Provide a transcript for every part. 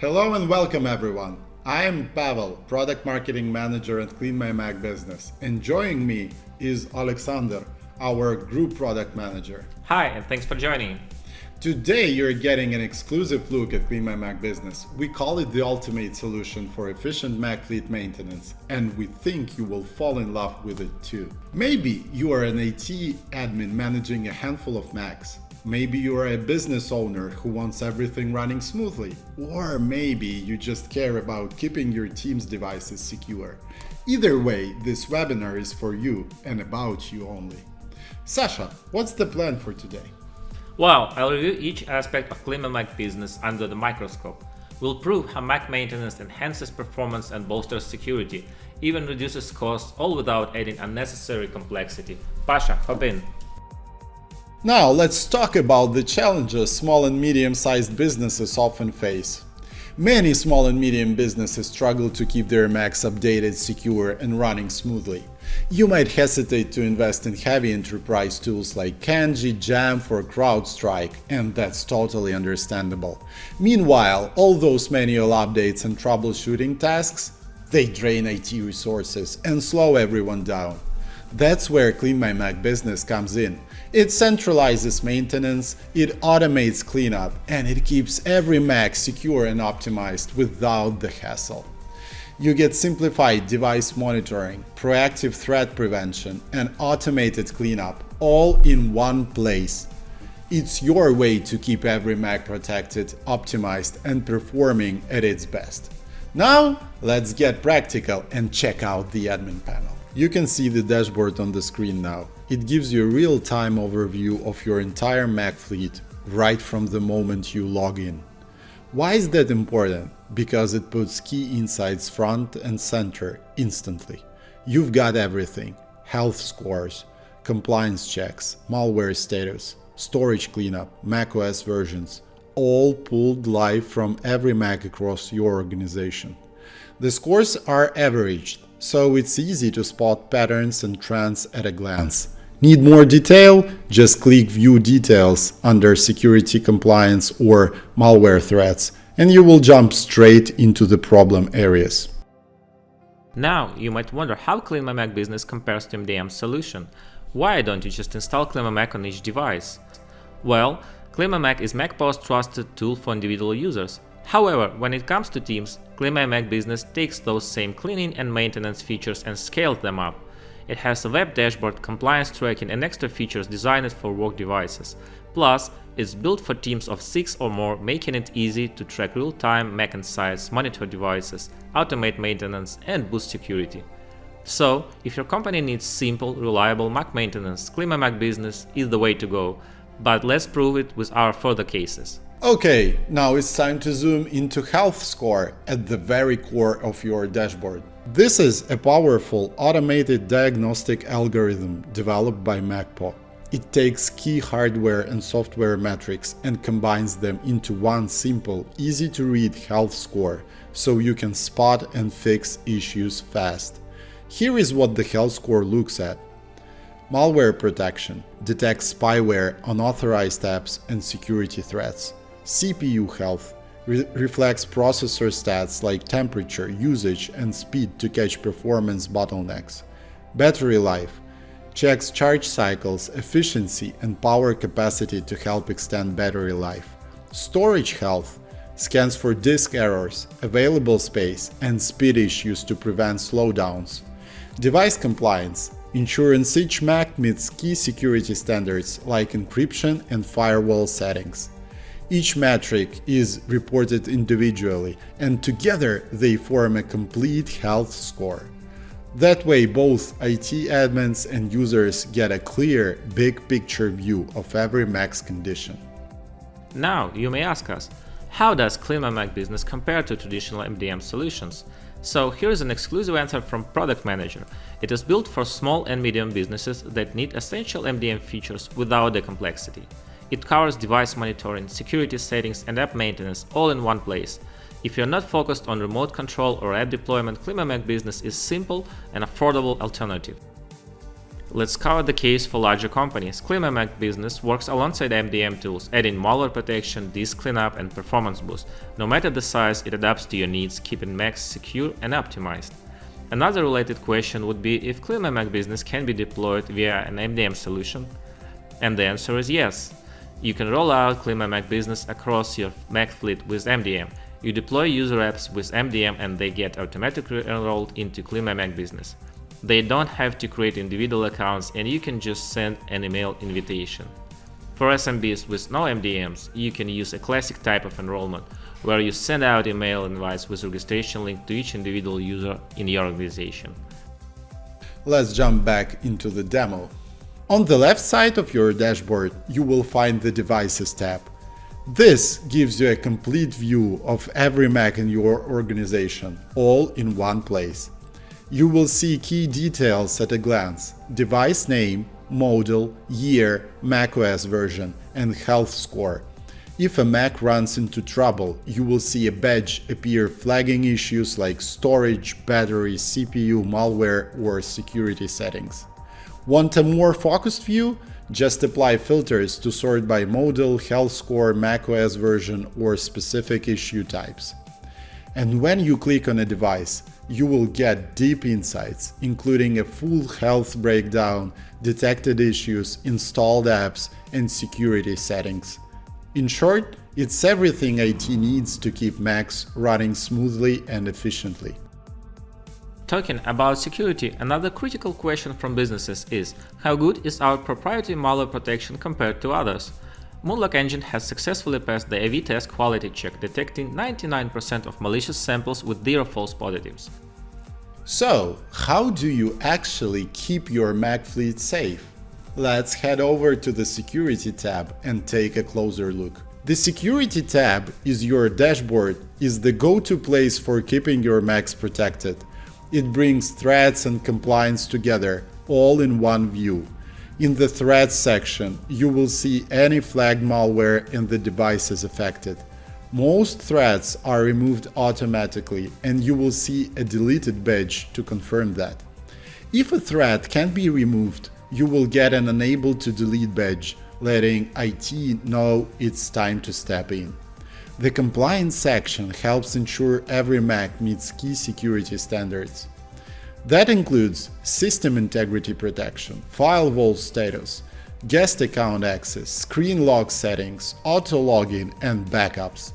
Hello and welcome everyone. I am Pavel, Product Marketing Manager at CleanMyMac Business, and joining me is Alexander, our Group Product Manager. Hi, and thanks for joining. Today you're getting an exclusive look at CleanMyMac Business. We call it the ultimate solution for efficient Mac fleet maintenance, and we think you will fall in love with it too. Maybe you are an IT admin managing a handful of Macs. Maybe you are a business owner who wants everything running smoothly. Or maybe you just care about keeping your team's devices secure. Either way, this webinar is for you and about you only. Sasha, what's the plan for today? Well, I'll review each aspect of CleanMyMac Business under the microscope. We'll prove how Mac maintenance enhances performance and bolsters security, even reduces costs, all without adding unnecessary complexity. Pasha, hop in. Now let's talk about the challenges small and medium-sized businesses often face. Many small and medium businesses struggle to keep their Macs updated, secure, and running smoothly. You might hesitate to invest in heavy enterprise tools like Kanji, Jamf, or CrowdStrike, and that's totally understandable. Meanwhile, all those manual updates and troubleshooting tasks, they drain IT resources and slow everyone down. That's where CleanMyMac Business comes in. It centralizes maintenance, it automates cleanup, and it keeps every Mac secure and optimized without the hassle. You get simplified device monitoring, proactive threat prevention, and automated cleanup all in one place. It's your way to keep every Mac protected, optimized, and performing at its best. Now, let's get practical and check out the admin panel. You can see the dashboard on the screen now. It gives you a real-time overview of your entire Mac fleet right from the moment you log in. Why is that important? Because it puts key insights front and center instantly. You've got everything: health scores, compliance checks, malware status, storage cleanup, macOS versions, all pulled live from every Mac across your organization. The scores are averaged, so it's easy to spot patterns and trends at a glance. Need more detail? Just click View Details under Security, Compliance, or Malware Threats, and you will jump straight into the problem areas. Now, you might wonder how CleanMyMac Business compares to MDM's solution. Why don't you just install CleanMyMac on each device? Well, CleanMyMac is MacPo's trusted tool for individual users. However, when it comes to teams, CleanMyMac Business takes those same cleaning and maintenance features and scales them up. It has a web dashboard, compliance tracking, and extra features designed for work devices. Plus, it's built for teams of 6 or more, making it easy to track real-time Mac insights, monitor devices, automate maintenance, and boost security. So, if your company needs simple, reliable Mac maintenance, CleanMyMac Business is the way to go. But let's prove it with our further cases. Okay, now it's time to zoom into Health Score at the very core of your dashboard. This is a powerful automated diagnostic algorithm developed by MacPo. It takes key hardware and software metrics and combines them into one simple, easy-to-read health score so you can spot and fix issues fast. Here is what the health score looks at. Malware protection detects spyware, unauthorized apps, and security threats. CPU health reflects processor stats like temperature, usage, and speed to catch performance bottlenecks. Battery life checks charge cycles, efficiency, and power capacity to help extend battery life. Storage health scans for disk errors, available space, and speed issues to prevent slowdowns. Device compliance ensures each Mac meets key security standards like encryption and firewall settings. Each metric is reported individually, and together they form a complete health score. That way, both IT admins and users get a clear, big picture view of every Mac's condition. Now, you may ask us, how does CleanMyMac Business compare to traditional MDM solutions? So here's an exclusive answer from Product Manager. It is built for small and medium businesses that need essential MDM features without the complexity. It covers device monitoring, security settings, and app maintenance all in one place. If you're not focused on remote control or app deployment, CleanMyMac Business is simple and affordable alternative. Let's cover the case for larger companies. CleanMyMac Business works alongside MDM tools, adding malware protection, disk cleanup, and performance boost. No matter the size, it adapts to your needs, keeping Macs secure and optimized. Another related question would be if CleanMyMac Business can be deployed via an MDM solution. And the answer is yes. You can roll out CleanMyMac Business across your Mac fleet with MDM. You deploy user apps with MDM and they get automatically enrolled into CleanMyMac Business. They don't have to create individual accounts and you can just send an email invitation. For SMBs with no MDMs, you can use a classic type of enrollment, where you send out email invites with registration link to each individual user in your organization. Let's jump back into the demo. On the left side of your dashboard, you will find the Devices tab. This gives you a complete view of every Mac in your organization, all in one place. You will see key details at a glance: device name, model, year, macOS version, and health score. If a Mac runs into trouble, you will see a badge appear flagging issues like storage, battery, CPU, malware, or security settings. Want a more focused view? Just apply filters to sort by model, health score, macOS version, or specific issue types. And when you click on a device, you will get deep insights, including a full health breakdown, detected issues, installed apps, and security settings. In short, it's everything IT needs to keep Macs running smoothly and efficiently. Talking about security, another critical question from businesses is, how good is our proprietary malware protection compared to others? Moonlock engine has successfully passed the AV test quality check, detecting 99% of malicious samples with 0 false positives. So, how do you actually keep your Mac fleet safe? Let's head over to the Security tab and take a closer look. The Security tab is your dashboard, is the go-to place for keeping your Macs protected. It brings threats and compliance together, all in one view. In the Threats section, you will see any flagged malware and the devices affected. Most threats are removed automatically, and you will see a deleted badge to confirm that. If a threat can't be removed, you will get an Unable to Delete badge, letting IT know it's time to step in. The Compliance section helps ensure every Mac meets key security standards. That includes system integrity protection, firewall status, guest account access, screen lock settings, auto login, and backups.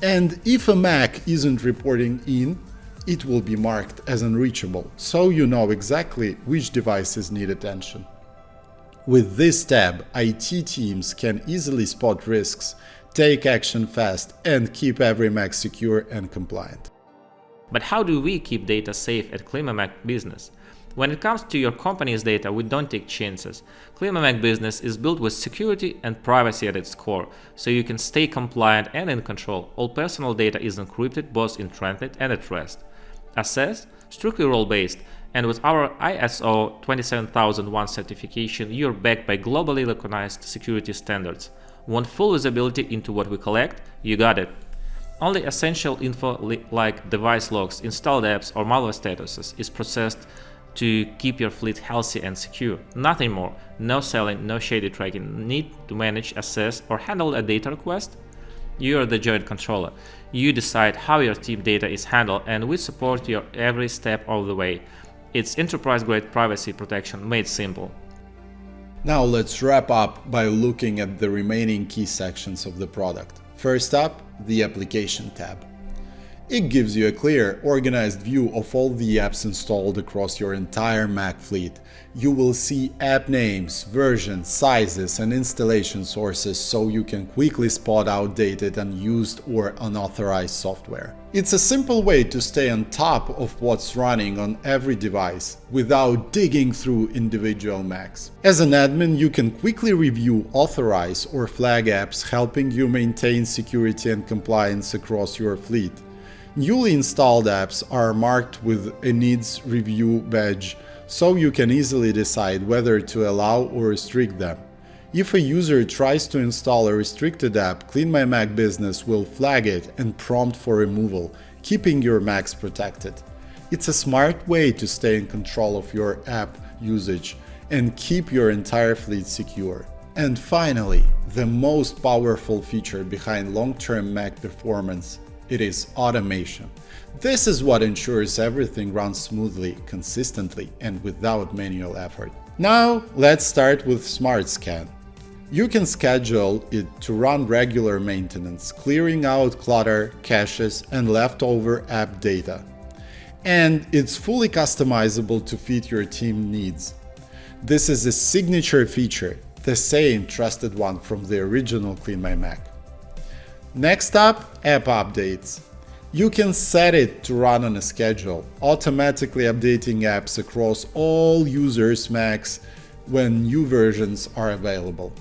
And if a Mac isn't reporting in, it will be marked as unreachable, so you know exactly which devices need attention. With this tab, IT teams can easily spot risks, take action fast, and keep every Mac secure and compliant. But how do we keep data safe at CleanMyMac Business? When it comes to your company's data, we don't take chances. CleanMyMac Business is built with security and privacy at its core, so you can stay compliant and in control. All personal data is encrypted both in transit and at rest. Access, strictly role-based, and with our ISO 27001 certification, you're backed by globally recognized security standards. Want full visibility into what we collect? You got it. Only essential info like device logs, installed apps, or malware statuses is processed to keep your fleet healthy and secure. Nothing more. No selling, no shady tracking. Need to manage, assess, or handle a data request? You are the joint controller. You decide how your team data is handled, and we support your every step of the way. It's enterprise-grade privacy protection made simple. Now let's wrap up by looking at the remaining key sections of the product. First up, the Application tab. It gives you a clear, organized view of all the apps installed across your entire Mac fleet. You will see app names, versions, sizes, and installation sources so you can quickly spot outdated, unused, or unauthorized software. It's a simple way to stay on top of what's running on every device without digging through individual Macs. As an admin, you can quickly review, authorize, or flag apps, helping you maintain security and compliance across your fleet. Newly installed apps are marked with a Needs Review badge, so you can easily decide whether to allow or restrict them. If a user tries to install a restricted app, CleanMyMac Business will flag it and prompt for removal, keeping your Macs protected. It's a smart way to stay in control of your app usage and keep your entire fleet secure. And finally, the most powerful feature behind long-term Mac performance, it is automation. This is what ensures everything runs smoothly, consistently, and without manual effort. Now, let's start with Smart Scan. You can schedule it to run regular maintenance, clearing out clutter, caches, and leftover app data. And it's fully customizable to fit your team needs. This is a signature feature, the same trusted one from the original CleanMyMac. Next up, app updates. You can set it to run on a schedule, automatically updating apps across all users' Macs when new versions are available.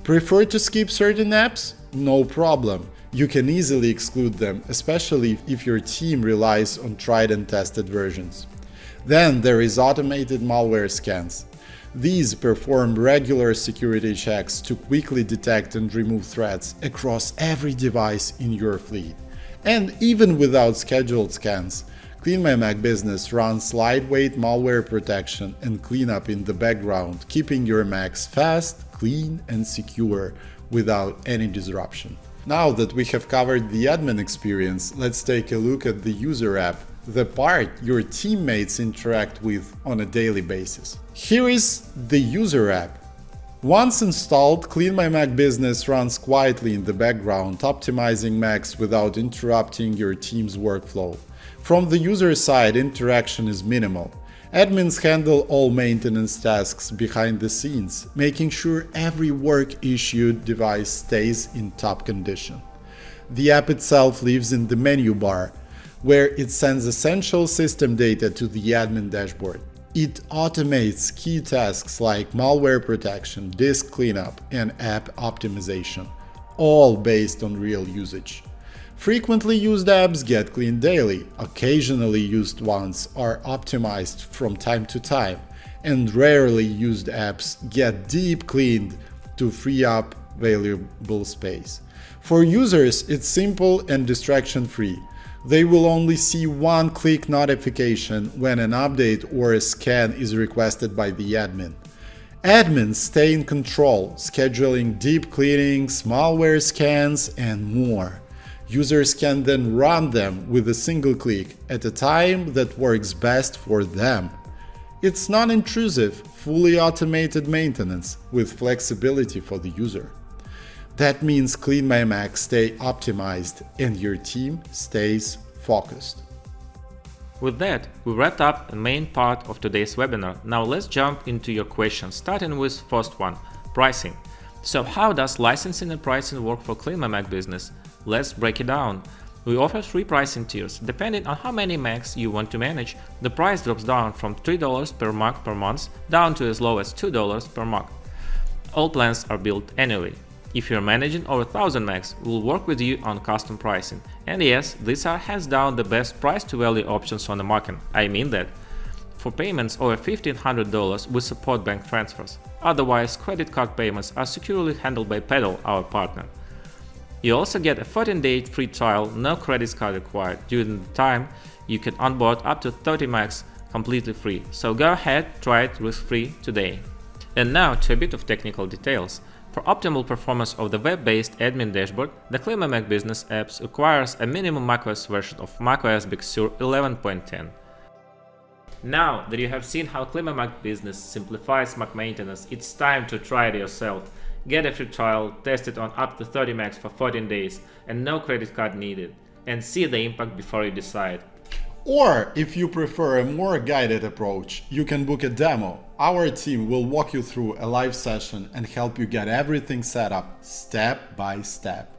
Prefer to skip certain apps? No problem. You can easily exclude them, especially if your team relies on tried and tested versions. Then there is automated malware scans. These perform regular security checks to quickly detect and remove threats across every device in your fleet. And even without scheduled scans, CleanMyMac Business runs lightweight malware protection and cleanup in the background, keeping your Macs fast, clean, and secure without any disruption. Now that we have covered the admin experience, let's take a look at the user app, the part your teammates interact with on a daily basis. Here is the user app. Once installed, CleanMyMac Business runs quietly in the background, optimizing Macs without interrupting your team's workflow. From the user side, interaction is minimal. Admins handle all maintenance tasks behind the scenes, making sure every work-issued device stays in top condition. The app itself lives in the menu bar, where it sends essential system data to the admin dashboard. It automates key tasks like malware protection, disk cleanup, and app optimization, all based on real usage. Frequently used apps get cleaned daily, occasionally used ones are optimized from time to time, and rarely used apps get deep cleaned to free up valuable space. For users, it's simple and distraction-free. They will only see one-click notification when an update or a scan is requested by the admin. Admins stay in control, scheduling deep cleanings, malware scans, and more. Users can then run them with a single click at a time that works best for them. It's non-intrusive, fully automated maintenance with flexibility for the user. That means CleanMyMac stay optimized and your team stays focused. With that, we wrapped up the main part of today's webinar. Now let's jump into your questions, starting with first one, pricing. So how does licensing and pricing work for CleanMyMac Business? Let's break it down. We offer 3 pricing tiers. Depending on how many Macs you want to manage, the price drops down from $3 per Mac per month down to as low as $2 per Mac. All plans are built annually. If you're managing over 1000 Macs, we'll work with you on custom pricing. And yes, these are hands down the best price to value options on the market. I mean that. For payments over $1,500, we support bank transfers. Otherwise, credit card payments are securely handled by Pedal, our partner. You also get a 14-day free trial, no credit card required. During the time, you can onboard up to 30 Macs completely free. So go ahead, try it risk-free today. And now to a bit of technical details. For optimal performance of the web-based admin dashboard, the CleanMyMac Business apps requires a minimum macOS version of macOS Big Sur 11.10. Now that you have seen how CleanMyMac Business simplifies Mac maintenance, it's time to try it yourself. Get a free trial, test it on up to 30 Macs for 14 days, and no credit card needed, and see the impact before you decide. Or, if you prefer a more guided approach, you can book a demo. Our team will walk you through a live session and help you get everything set up step by step.